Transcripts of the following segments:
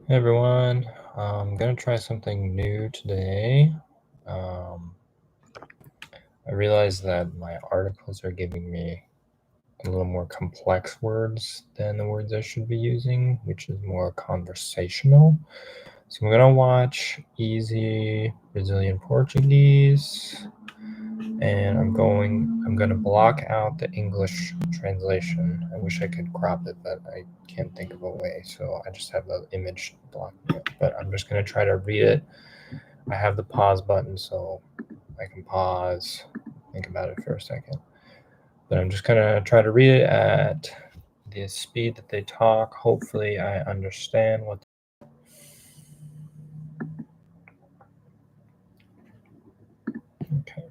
Hey everyone, I'm gonna try something new today. Um, I realize that my articles are giving me a little more complex words than the words I should be using, which is more conversational. So I'm gonna watch easy Brazilian Portuguese, and I'm gonna block out the English translation. I wish I could crop it, but I can't think of a way, so I just have the image blocking it. But I'm just gonna try to read it. I have the pause button, so I can pause, think about it for a second. But I'm just gonna try to read it at the speed that they talk. Hopefully, I understand what. Okay,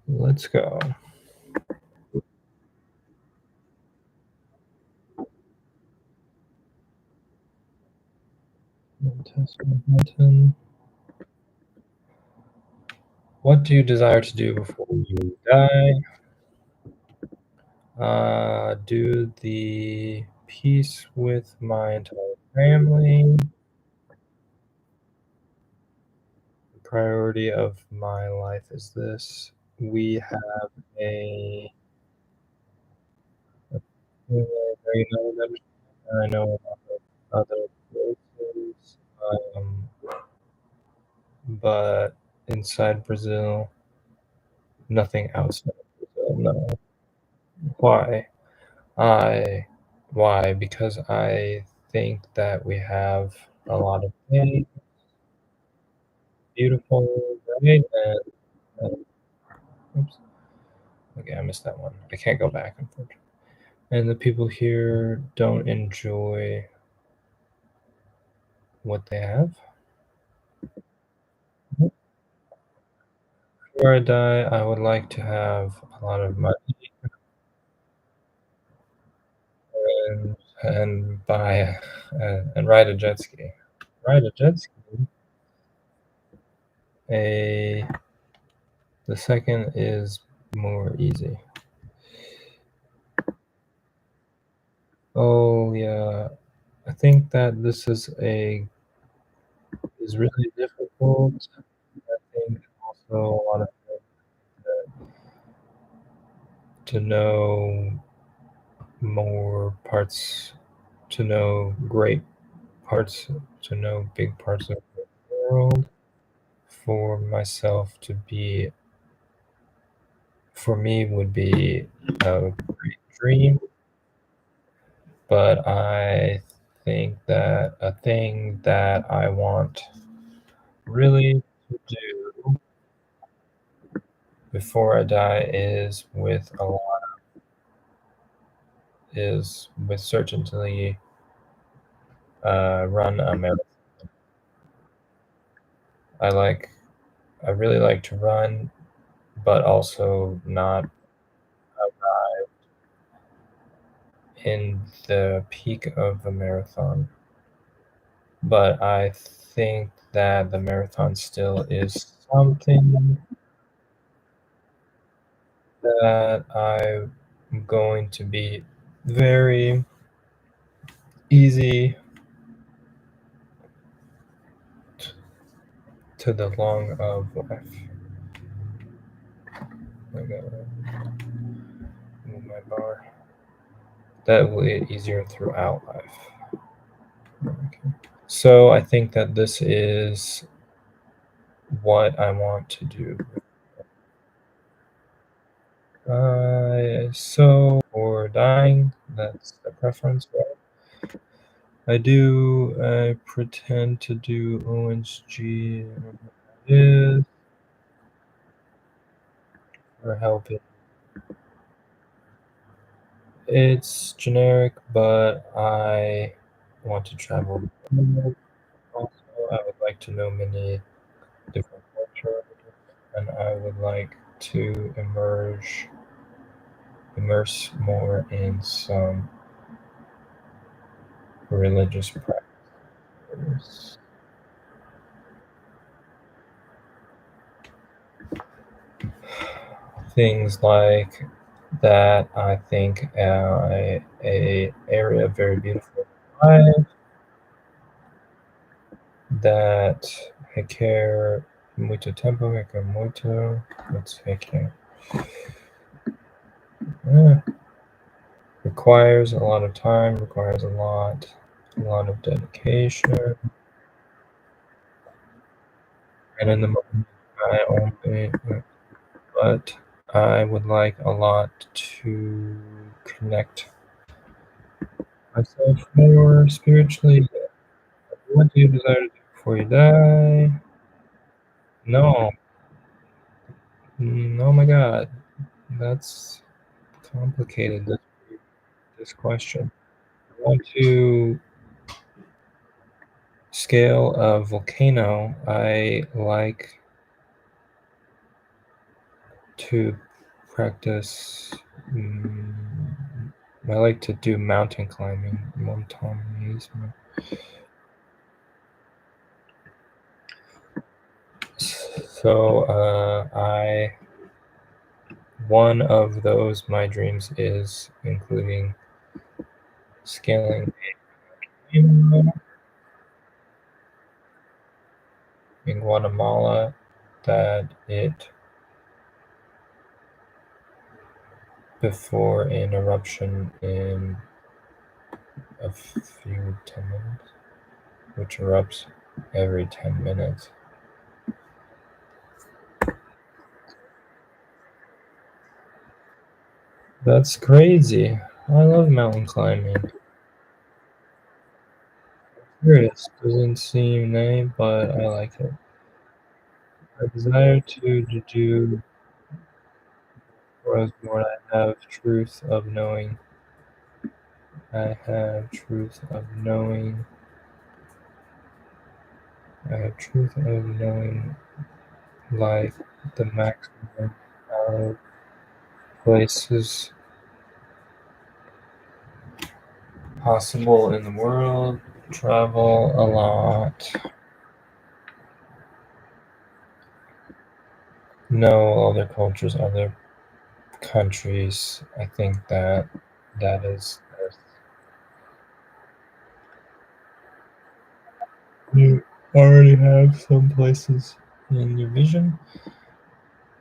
let's go. What do you desire to do before you die? Do the peace with my entire family. The priority of my life is this. We have a very knowledge. I know about other places, but inside Brazil, nothing outside of Brazil. No. Why? I why? Because I think that we have a lot of things beautiful, right? And oops, okay, I missed that one. I can't go back, unfortunately. And the people here don't enjoy what they have. Before I die, I would like to have a lot of money and buy and ride a jet ski. Ride a jet ski. A The second is more easy. Oh yeah, I think that this is really difficult. I think also a lot of to know more parts, to know great parts, to know big parts of the world. For myself to be, for me, would be a great dream, but I think that a thing that I want really to do before I die is with certainty run a marathon. I like I really like to run, but also not in the peak of the marathon. But I think that the marathon still is something that I'm going to be very easy to the long of life. I gotta move my bar. That will be easier throughout life. Okay. So I think that this is what I want to do. So for dying, that's the preference, right? I pretend to do ONG is for helping. It's generic, but I want to travel the world. Also, I would like to know many different cultures, and I would like to immerse more in some religious practices. Things like that I think a area very beautiful life. that requer muito tempo, requer muito. What's requer? Eh, requires a lot of time, requires a lot of dedication. And in the moment, I only, but I would like a lot to connect myself more spiritually. What do you desire to do before you die? No. Oh my God. That's complicated, this question. I want to scale a volcano. I like to practice. I like to do mountain climbing. Montañismo. So one of those my dreams is including scaling a volcano in Guatemala that it before an eruption in a few 10 minutes, which erupts every 10 minutes. That's crazy. I love mountain climbing. Curious, doesn't seem name, but I like it. I desire to do was what I have truth of knowing. I have truth of knowing. I have truth of knowing like the maximum of places possible in the world. Travel a lot. Know other cultures, other countries. I think that is. You already have some places in your vision.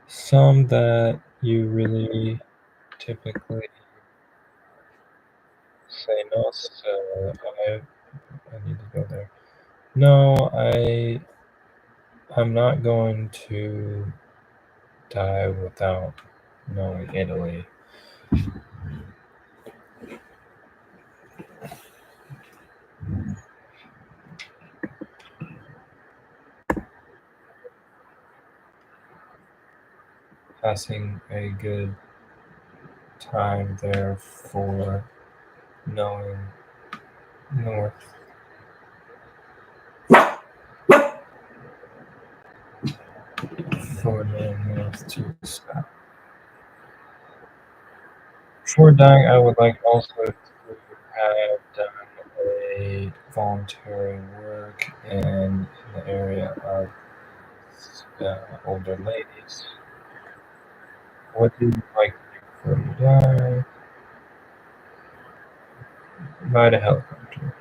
Some that you really typically say no, so I need to go there. No, I'm not going to die without knowing Italy. Passing a good time there for knowing North. For knowing North to South. Before dying, I would like also to have done a voluntary work in the area of older ladies. What do you like to do before you die? Ride a helicopter.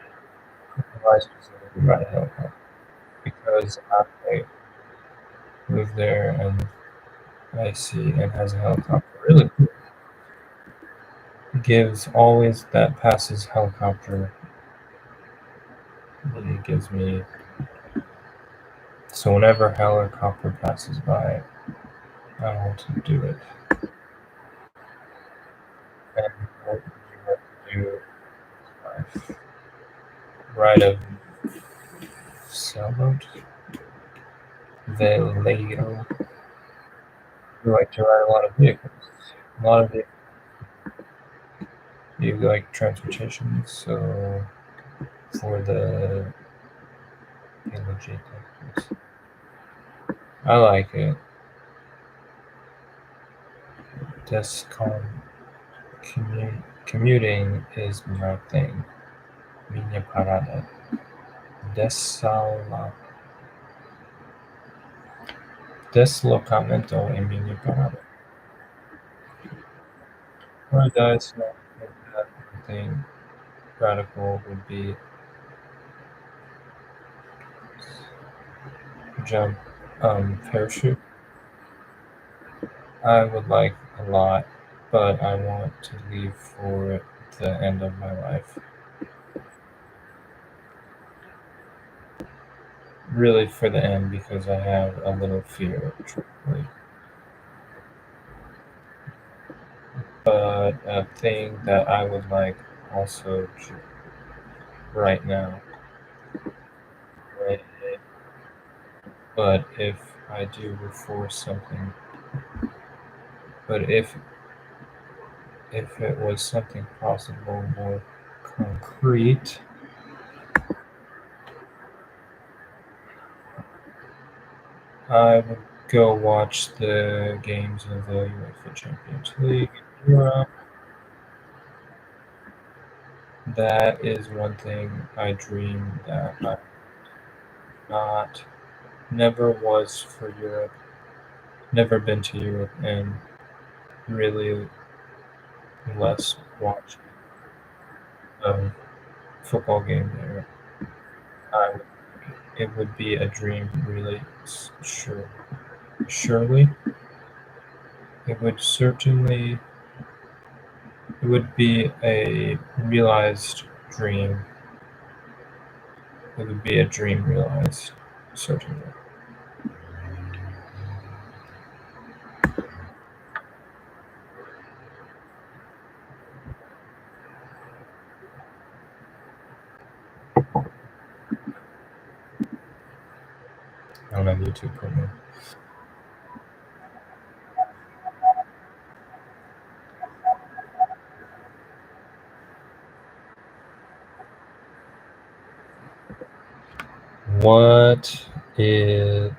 Why specifically ride a helicopter? Because I moved there and I see it has a helicopter. Really cool. Gives always that passes helicopter. It gives me so whenever helicopter passes by, I want to do it. And what you have to do is ride a sailboat. Velero. You like to ride a lot of vehicles. A lot of vehicles. You like transportation, so for the energy techniques. I like it. Descom commuting is my thing. Minha parada. Desala deslocamento é minha parada. Paradise, I think that anything radical would be jump parachute. I would like a lot, but I want to leave for the end of my life. Really for the end because I have a little fear of traveling. But a thing that I would like also right now, right? But if I do before something, but if it was something possible, more concrete, I would go watch the games of the UEFA Champions League in Europe. That is one thing I dream that I'm not, never was for Europe, never been to Europe, and really less watch a football game there. I, it would be a dream, really, sure, surely. It would certainly, it would be a realized dream. It would be a dream realized, certainly. I don't have YouTube Premium.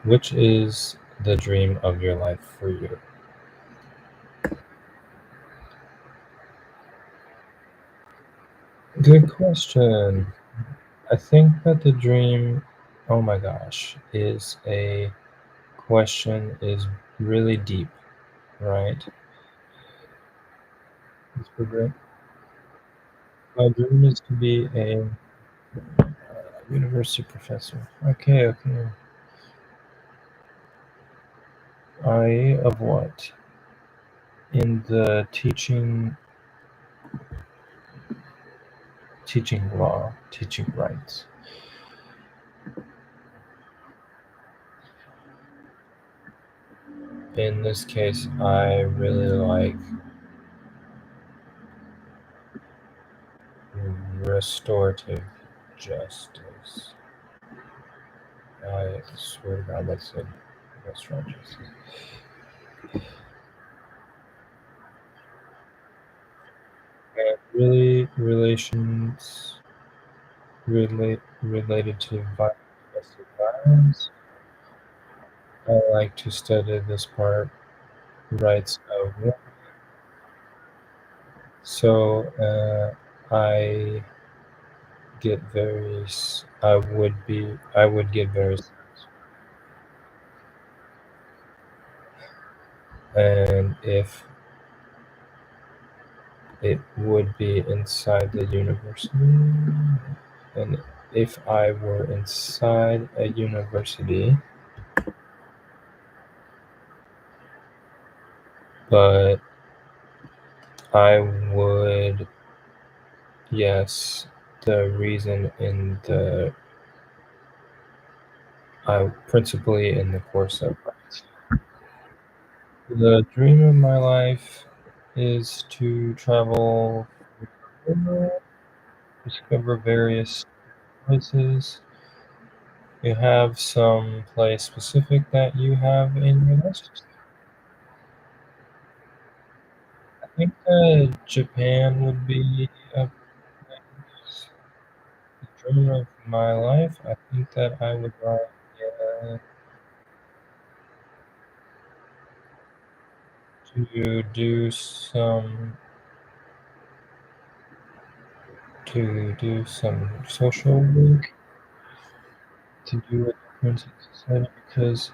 Which is the dream of your life for you? Good question. I think that the dream, oh my gosh, is a question is really deep, right? It's for great. My dream is to be a university professor. Okay, okay. I of what? In the teaching law, teaching rights. In this case, I really like restorative justice. I swear to God, that's a restaurant justice. And really, related to domestic violence. I like to study this part, rights of women. So I I would get very, and if it would be inside the university, and if I were inside a university, but I would, yes, the reason in the, principally in the course of rights. The dream of my life is to travel the world, discover various places. You have some place specific that you have in your list? I think that Japan would be a place, the dream of my life. I think that I would like uh, to do some social work, to do a difference in society because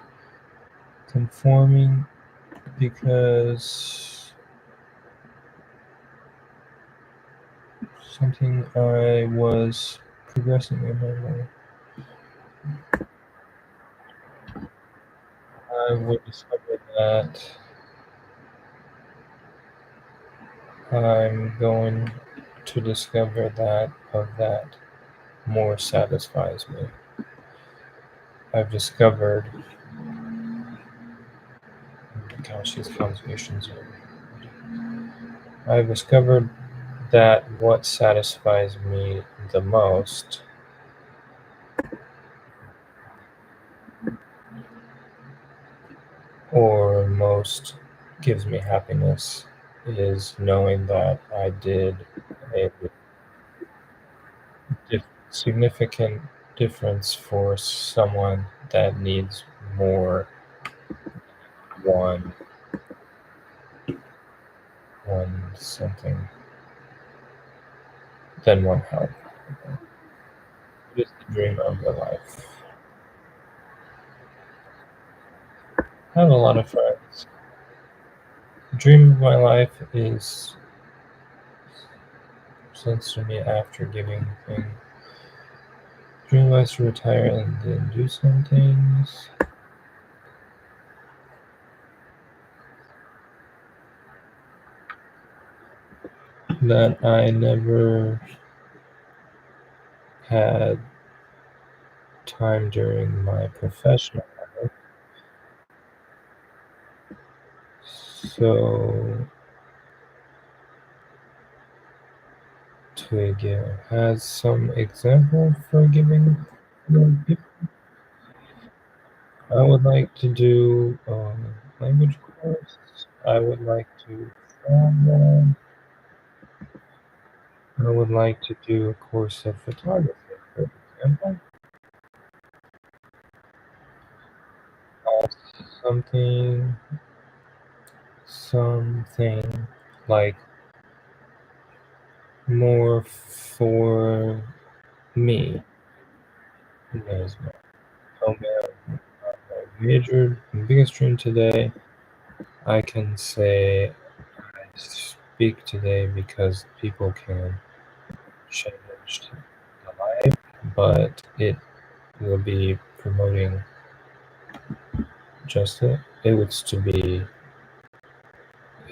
conforming, because something I was progressing in my life. I would discover that I'm going to discover that that more satisfies me. I've discovered, gosh, these conversations I've discovered that what satisfies me the most, or most gives me happiness, is knowing that I did a significant difference for someone that needs more one one something than one help. It is the dream of your life. I have a lot of friends. The dream of my life is since to me after giving thing. Dream was to retire and then do some things. That I never had time during my professional life. So Twig has some example for giving. I would like to do language course. I would like to travel. I would like to do a course of photography, for example. Something, something like more for me. As my major biggest dream today, I can say I speak today because people can change the life, but it will be promoting justice. It was to be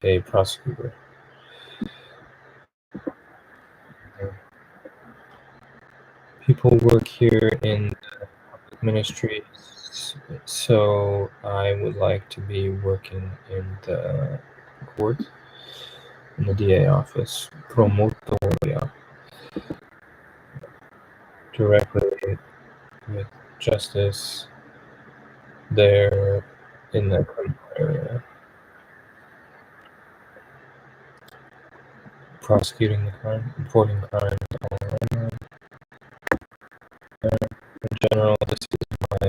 a prosecutor. People work here in ministry, so I would like to be working in the court, in the DA office, promotoria, directly with justice there in the criminal area, prosecuting the crime, reporting crimes all around. In general, this is my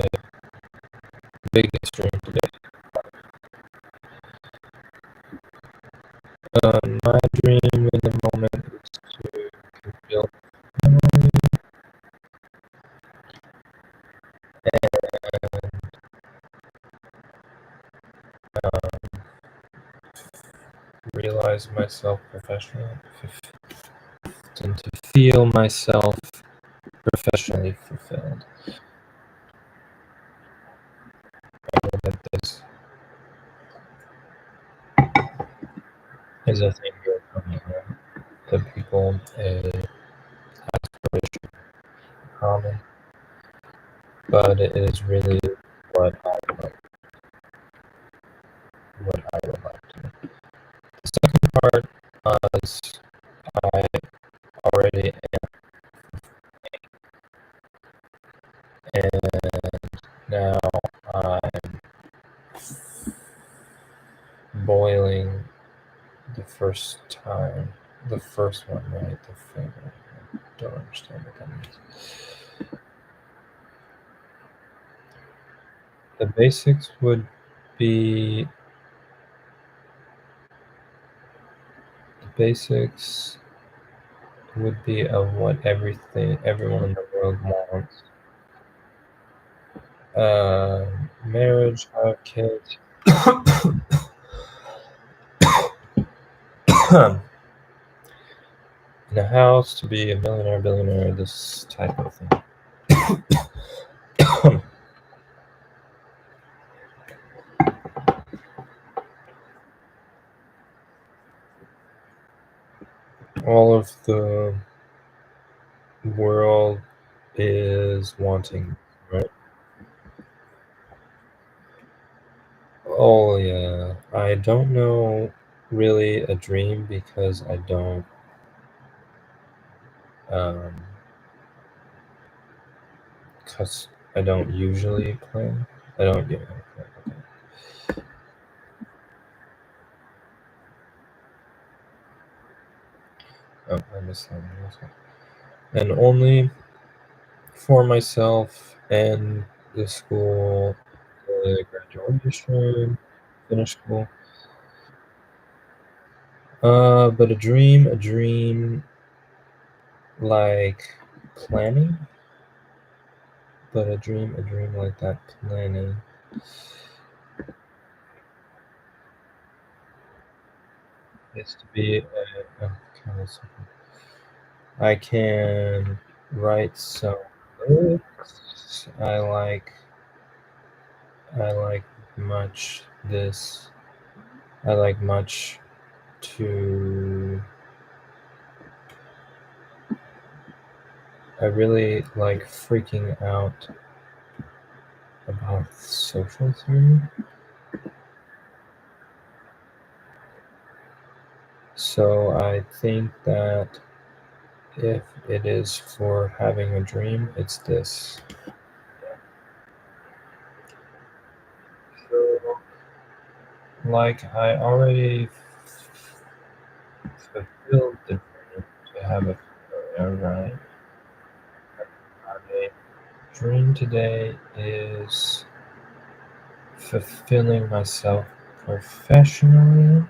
biggest dream today. My dream in the moment is to build a family and realize myself professionally and to feel myself professionally fulfilled. I know that this is a thing here from the people, a aspiration common, but it is really what I like, what I would like to. The second part was I already am, and now I'm boiling the first time. The first one, right? The finger. I don't understand what that means. The basics would be of what everyone in the world wants. Marriage, have kids, in a house, to be a millionaire, billionaire, this type of thing. all of the world is wanting, right? Oh yeah, I don't know really a dream because um, cause I don't usually plan. I don't get okay. Oh, I missed that. I missed that. And only for myself and the school, the graduation, finish school. But a dream like planning, but a dream like that planning is to be okay, one second. I can write some lyrics. I like much this. I like much to. I really like freaking out about social theory. So I think that if it is for having a dream, it's this. So, like, I already fulfilled the dream to have a career, right? My dream today is fulfilling myself professionally,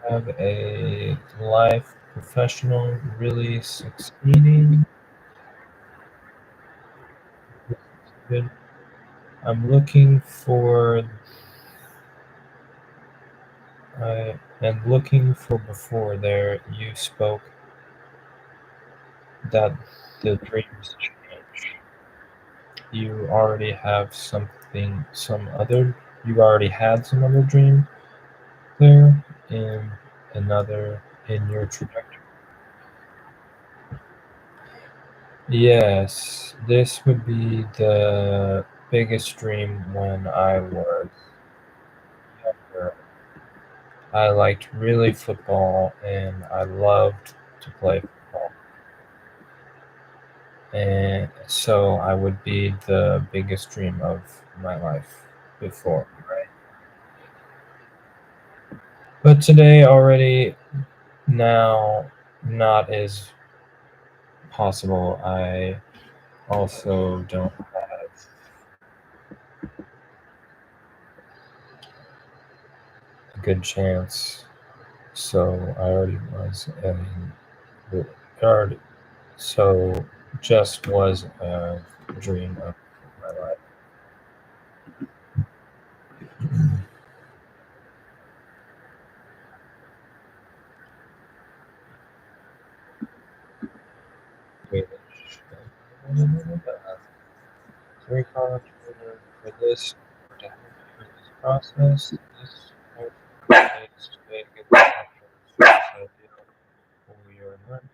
have a life professional, really succeeding. I'm looking for and looking for before there you spoke that the dreams change. You already have something, some other, you already had some other dream there in another, in your trajectory. Yes, this would be the biggest dream when I was younger. I liked really football and I loved to play football. And so I would be the biggest dream of my life before, right? But today already now not as possible. I also don't have a good chance. So I already was already so just was a dream of my life. Which, very complicated for this to help you in this process. This needs to make it idea who you're learning.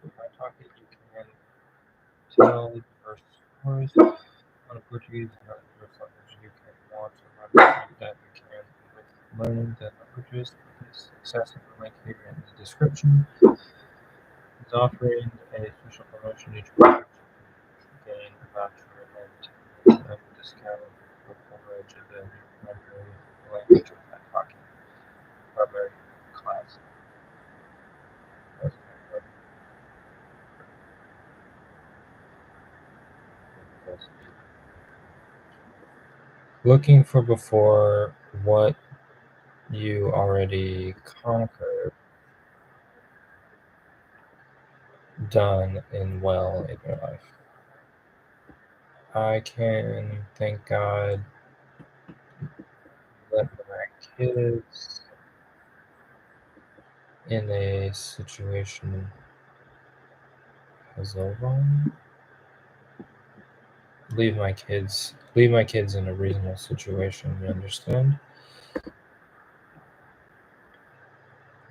So by talking, you can tell diverse stories on a Portuguese and other language you can want to learn that you can with learning the languages. This accessible link here in the description is offering a special promotion each week gain a voucher and a discount for coverage of the primary language of that talking primary class. Looking for before what you already conquered, done, and well in your life. I can thank God that my kids in a situation has over. Leave my kids in a reasonable situation, you understand?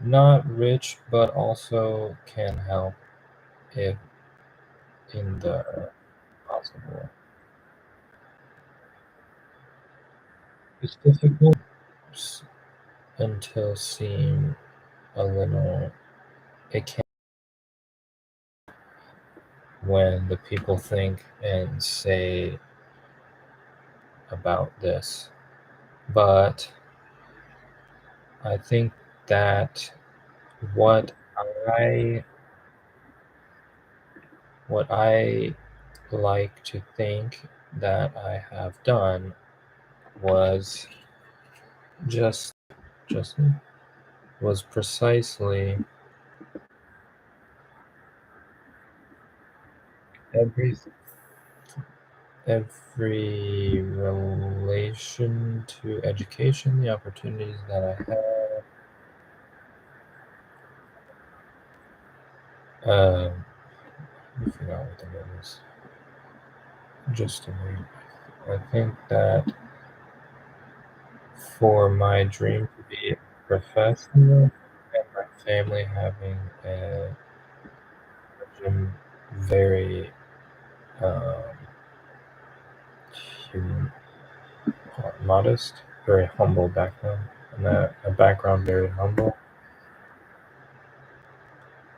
not rich, but also can help if in the possible. It's difficult s- until seem a little. It can when the people think and say about this, but I think that what I what I like to think that I have done was just just was precisely every every relation to education, the opportunities that I had. I forgot what the word was. Just a minute. I think that for my dream to be a professional and my family having a very um, human, modest, very humble background, and a background very humble.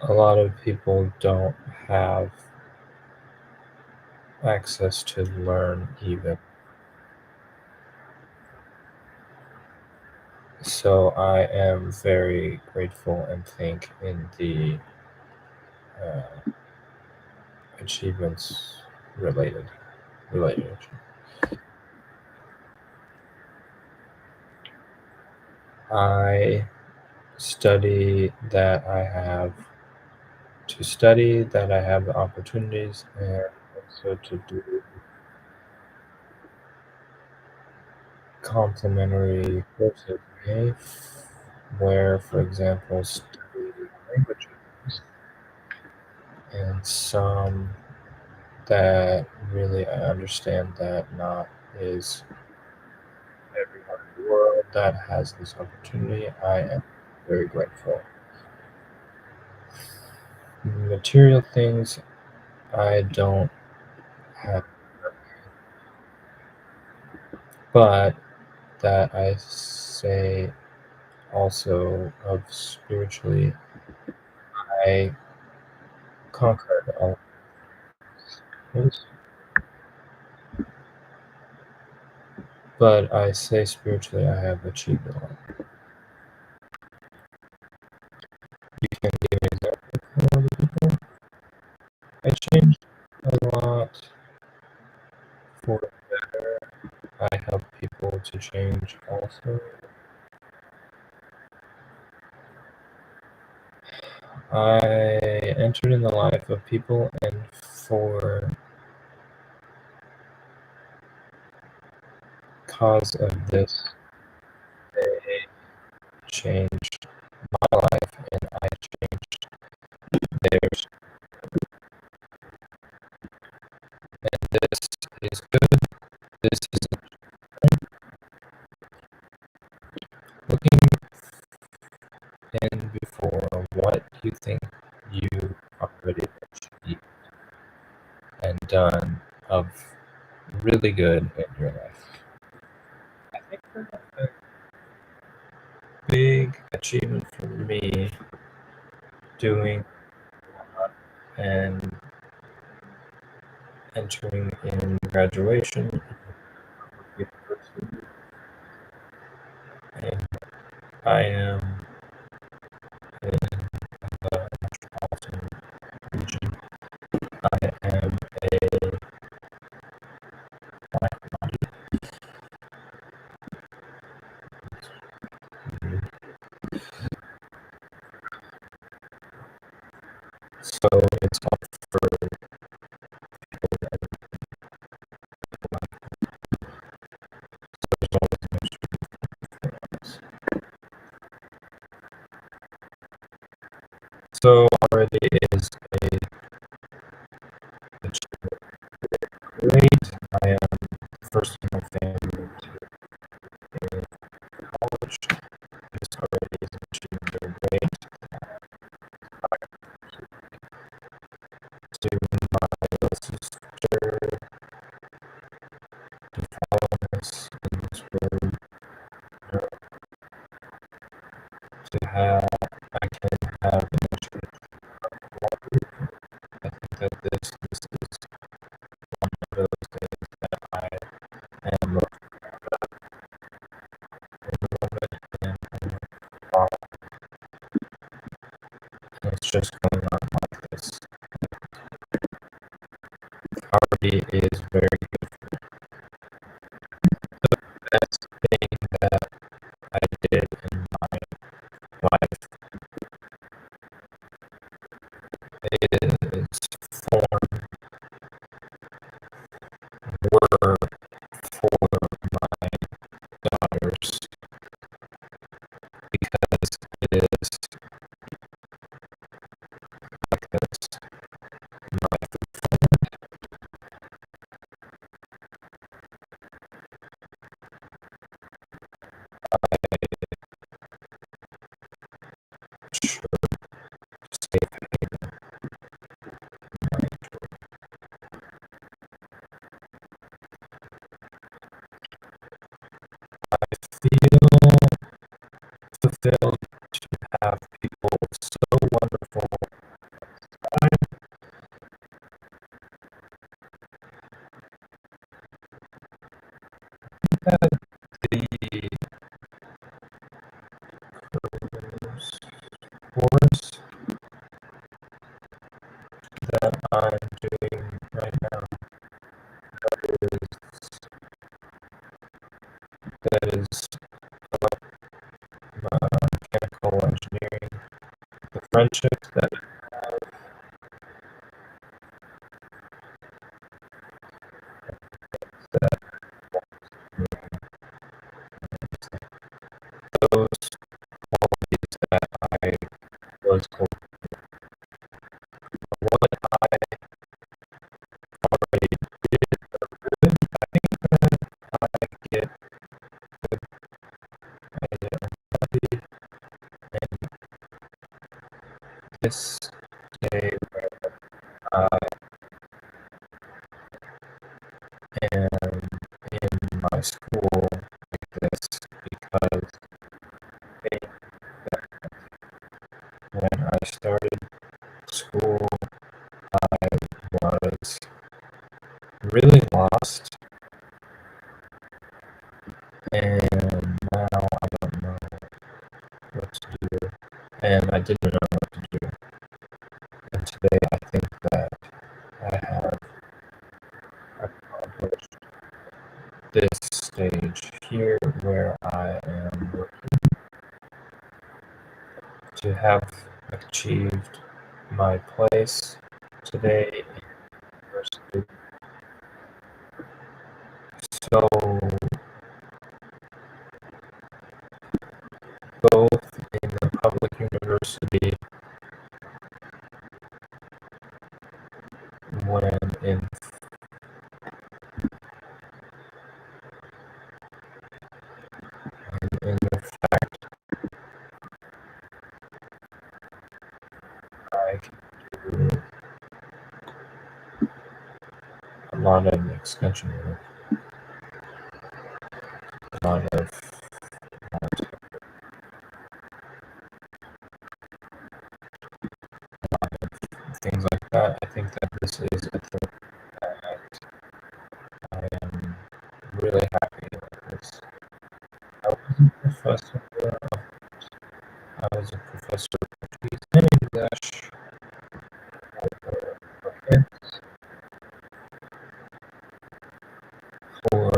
A lot of people don't have access to learn even. So I am very grateful and think in the uh, achievements related related. I study that I have to study that I have the opportunities and also to do complementary courses, okay? Where, for example, study languages and some that really I understand that not is everyone in the world that has this opportunity. I am very grateful. Material things I don't have, but that I say also of spiritually, I conquered all things, but I say spiritually I have achieved a lot. You can give an example for other people. I changed a lot for the better. I help people to change also. I entered in the life of people, and for cause of this, they changed my life, and I changed theirs. And this is good. This is looking in before what you think you already achieved and done of really good in your life. I think a big achievement for me doing and entering in graduation university, and I am in the metropolitan region. I am a black body. So it's all for there's always an extra. So already is a achievement great. I am the first in my family to college. This already is an achievement very great. that this is one of those days that I am looking at the moment and it's just going on like this. Poverty is very good. The best thing that I did in my life is form were for my daughters because it is like this. My sure safe haven. I feel fulfilled to have people so wonderful. I had the course that I'm doing right now that is mechanical engineering. The friendships that those qualities that I was hoping what I already did good. I think that I get good at it already. And this day where I am in my school like this because I think that when I started school, I was really lost, and now I don't know what to do, and I didn't know what to do. And today I think that I have accomplished this stage here where I am working to have achieved my place today in university. So both in the public university when in the fact I can do a lot of extension work, a lot of things like that. I think that this is a thing that I am really happy with this. I was a professor of Portuguese and English for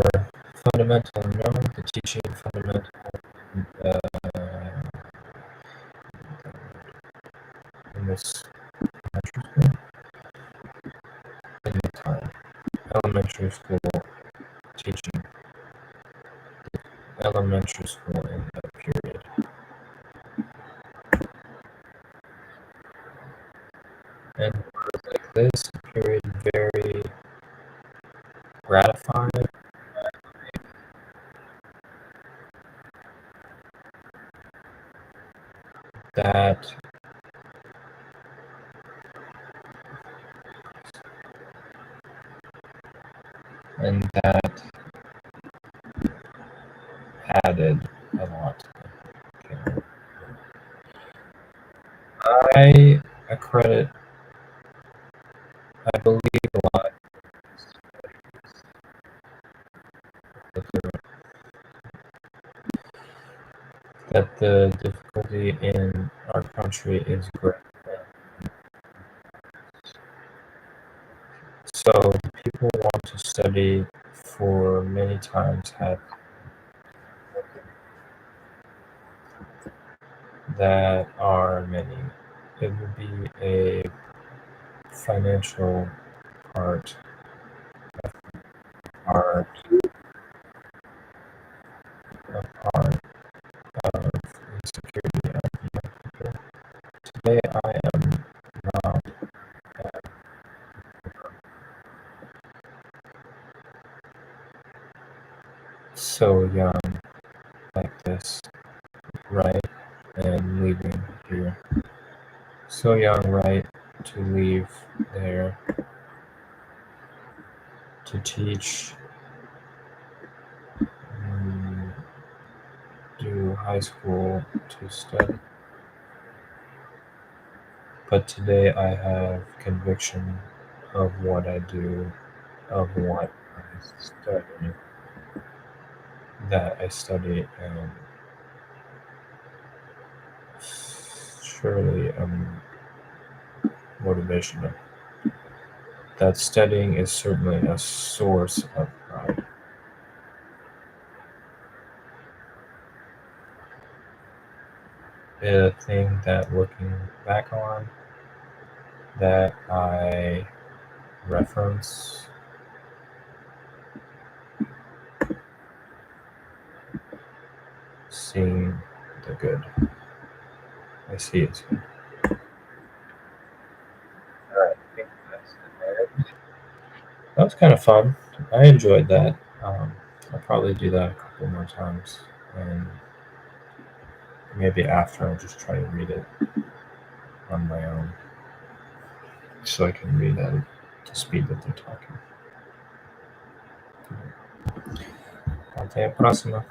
fundamental, the teaching fundamental in this elementary school, in the time, elementary school teaching, elementary school in that period. And words like this period very gratifying. That and that added a lot. I accredit I believe a lot that the difficulty in our country is great. So people want to study for many times have that are many. It would be a financial part part part of insecurity of young people. Today I am not so young like this, right? And leaving here. So young, right? To leave there to teach, mm, do high school, to study. But today I have conviction of what I do, of what I study, that I study, and surely motivational. That studying is certainly a source of pride. A thing that looking back on, that I reference, seeing the good. I see it's good. Alright, I think that's the end. That was kind of fun. I enjoyed that. I'll probably do that a couple more times, and maybe after I'll just try to read it on my own, so I can read at the speed that they're talking. Até a próxima.